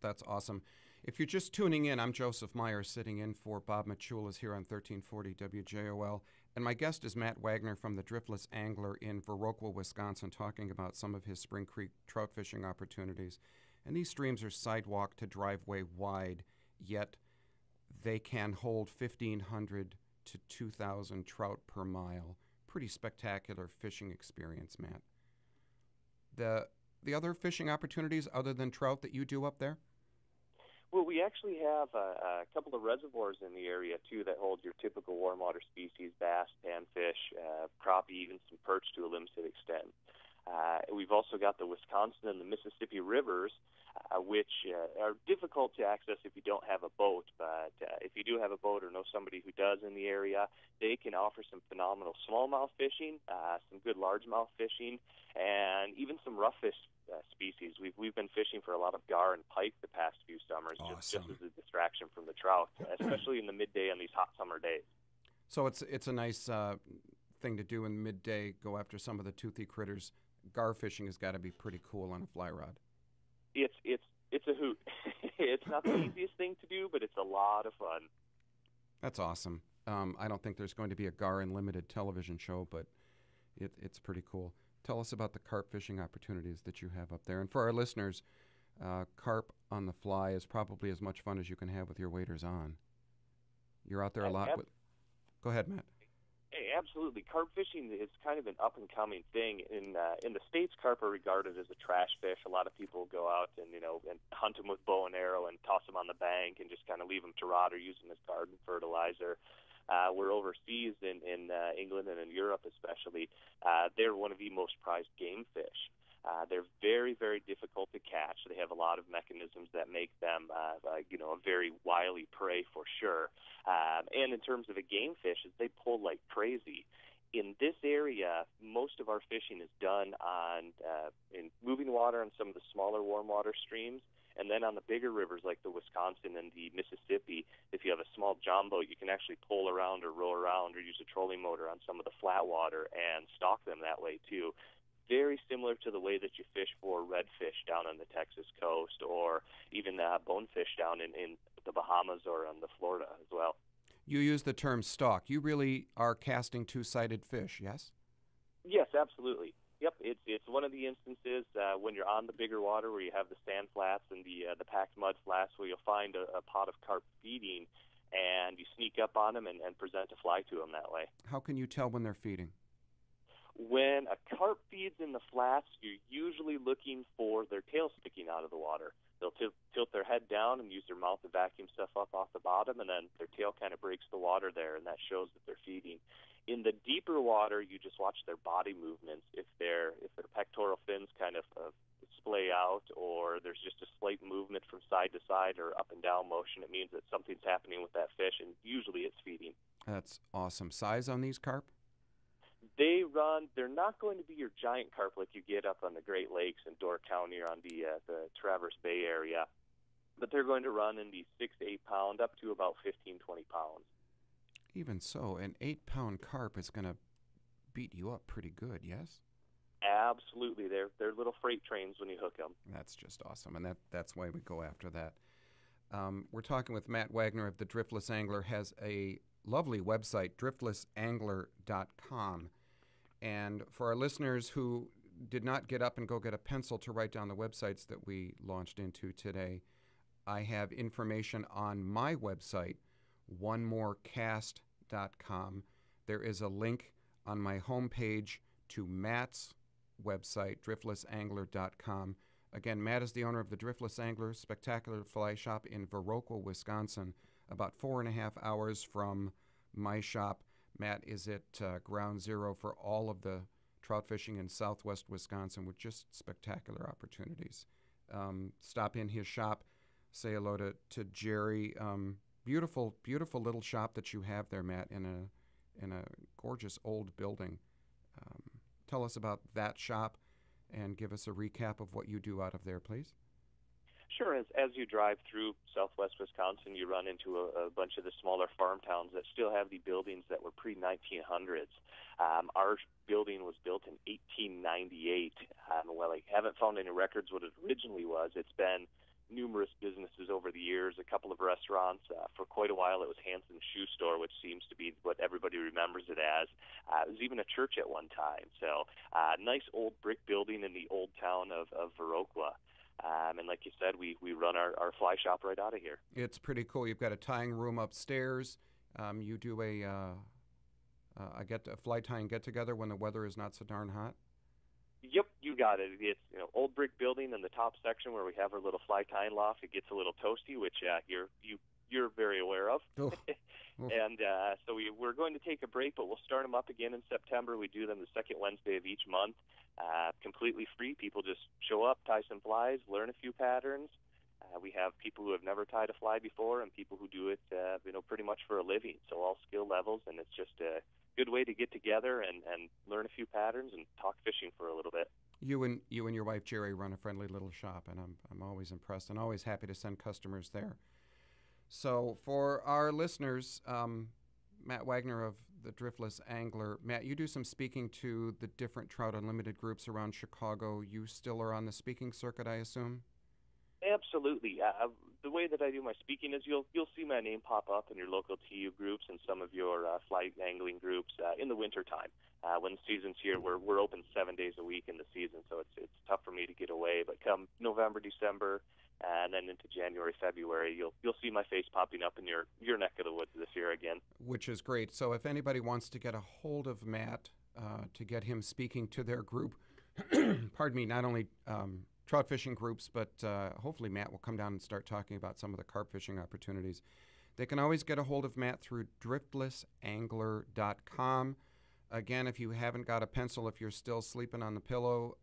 That's awesome. If you're just tuning in, I'm Joseph Meyer, sitting in for Bob Maciulis here on 1340 WJOL, and my guest is Matt Wagner from the Driftless Angler in Viroqua, Wisconsin, talking about some of his Spring Creek trout fishing opportunities. And these streams are sidewalk to driveway wide, yet they can hold 1,500 to 2,000 trout per mile. Pretty spectacular fishing experience, Matt. The other fishing opportunities other than trout that you do up there? Well, we actually have a couple of reservoirs in the area, too, that hold your typical warm water species, bass, panfish, crappie, even some perch to a limited extent. We've also got the Wisconsin and the Mississippi rivers, which are difficult to access if you don't have a boat. But if you do have a boat or know somebody who does in the area, they can offer some phenomenal smallmouth fishing, some good largemouth fishing, and even some rough fish species. We've been fishing for a lot of gar and pike the past few summers, just as a distraction from the trout, especially in the midday on these hot summer days. So it's a nice thing to do in midday, go after some of the toothy critters. Gar fishing has got to be pretty cool on a fly rod. It's a hoot. It's not the easiest thing to do, but it's a lot of fun. That's awesome. I don't think there's going to be a Gar Unlimited television show, but it's pretty cool. Tell us about the carp fishing opportunities that you have up there. And for our listeners, carp on the fly is probably as much fun as you can have with your waders on. You're out there a lot with... Go ahead, Matt. Absolutely. Carp fishing is kind of an up-and-coming thing. In the States, carp are regarded as a trash fish. A lot of people go out and hunt them with bow and arrow and toss them on the bank and just kind of leave them to rot or use them as garden fertilizer. We're overseas in England and in Europe especially. They're one of the most prized game fish. They're very, very difficult to catch. They have a lot of mechanisms that make them, a very wily prey for sure. And in terms of a game fish, they pull like crazy. In this area, most of our fishing is done in moving water on some of the smaller warm water streams. And then on the bigger rivers like the Wisconsin and the Mississippi, if you have a small john boat, you can actually pull around or row around or use a trolling motor on some of the flat water and stock them that way too. Very similar to the way that you fish for redfish down on the Texas coast or even bonefish down in the Bahamas or on the Florida as well. You use the term stock. You really are casting two-sided fish, yes? Yes, absolutely. Yep, it's one of the instances when you're on the bigger water where you have the sand flats and the packed mud flats where you'll find a pot of carp feeding and you sneak up on them and present a fly to them that way. How can you tell when they're feeding? When a carp feeds in the flats, you're usually looking for their tail sticking out of the water. They'll tilt their head down and use their mouth to vacuum stuff up off the bottom, and then their tail kind of breaks the water there, and that shows that they're feeding. In the deeper water, you just watch their body movements. If their pectoral fins kind of splay out or there's just a slight movement from side to side or up and down motion, it means that something's happening with that fish, and usually it's feeding. That's awesome. Size on these carp? They're not going to be your giant carp like you get up on the Great Lakes in Door County or on the Traverse Bay area, but they're going to run in the 6 to 8 pound up to about 15, 20 pounds. Even so, an 8-pound carp is going to beat you up pretty good, yes? Absolutely. They're little freight trains when you hook them. That's just awesome, and that's why we go after that. We're talking with Matt Wagner of the Driftless Angler, has a lovely website, driftlessangler.com. And for our listeners who did not get up and go get a pencil to write down the websites that we launched into today, I have information on my website, onemorecast.com. There is a link on my homepage to Matt's website, driftlessangler.com. Again, Matt is the owner of the Driftless Angler Spectacular Fly Shop in Viroqua, Wisconsin, about 4.5 hours from my shop. Matt is at ground zero for all of the trout fishing in southwest Wisconsin with just spectacular opportunities. Stop in his shop, say hello to Jerry. Beautiful, beautiful little shop that you have there, Matt, in a gorgeous old building. Tell us about that shop and give us a recap of what you do out of there, please. Sure. As you drive through southwest Wisconsin, you run into a bunch of the smaller farm towns that still have the buildings that were pre-1900s. Our building was built in 1898. Well, I haven't found any records what it originally was. It's been numerous businesses over the years, a couple of restaurants. For quite a while, it was Hanson's Shoe Store, which seems to be what everybody remembers it as. It was even a church at one time. So nice old brick building in the old town of Viroqua. And like you said, we run our fly shop right out of here. It's pretty cool. You've got a tying room upstairs. You do a fly tying get-together when the weather is not so darn hot? Yep, you got it. It's old brick building in the top section where we have our little fly tying loft. It gets a little toasty, which you're very aware of. Oof. And so we're going to take a break, but we'll start them up again in September. We do them the second Wednesday of each month, completely free. People just show up, tie some flies, learn a few patterns. We have people who have never tied a fly before and people who do it, pretty much for a living. So all skill levels, and it's just a good way to get together and learn a few patterns and talk fishing for a little bit. You and your wife Jerry run a friendly little shop, and I'm always impressed and always happy to send customers there. So for our listeners, Matt Wagner of the Driftless Angler. Matt, you do some speaking to the different Trout Unlimited groups around Chicago. You still are on the speaking circuit, I assume? Absolutely. The way that I do my speaking is you'll see my name pop up in your local TU groups and some of your fly angling groups in the wintertime. When the season's here, we're open 7 days a week in the season, so it's tough for me to get away. But come November, December, and then into January, February, you'll see my face popping up in your neck of the woods this year again. Which is great. So if anybody wants to get a hold of Matt to get him speaking to their group, pardon me, not only trout fishing groups, but hopefully Matt will come down and start talking about some of the carp fishing opportunities. They can always get a hold of Matt through driftlessangler.com. Again, if you haven't got a pencil, if you're still sleeping on the pillow,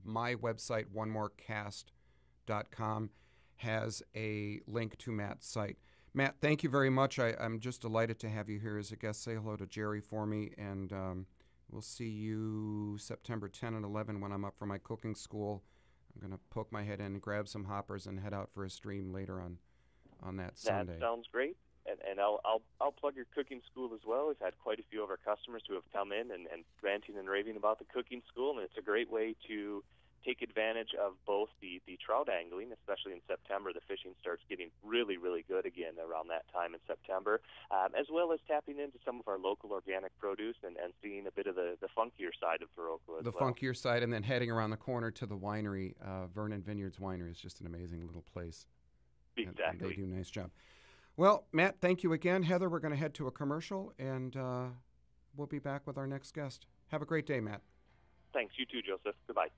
my website, onemorecast.com, has a link to Matt's site. Matt, thank you very much. I'm just delighted to have you here as a guest. Say hello to Jerry for me, and we'll see you September 10 and 11 when I'm up for my cooking school. I'm going to poke my head in and grab some hoppers and head out for a stream later on that Sunday. That sounds great. And I'll plug your cooking school as well. We've had quite a few of our customers who have come in and ranting and raving about the cooking school, and it's a great way to take advantage of both the trout angling, especially in September. The fishing starts getting really, really good again around that time in September, as well as tapping into some of our local organic produce and seeing a bit of the funkier side of Viroqua as well. The funkier side, and then heading around the corner to the winery. Vernon Vineyards Winery is just an amazing little place. Exactly. And they do a nice job. Well, Matt, thank you again. Heather, we're going to head to a commercial, and we'll be back with our next guest. Have a great day, Matt. Thanks. You too, Joseph. Goodbye.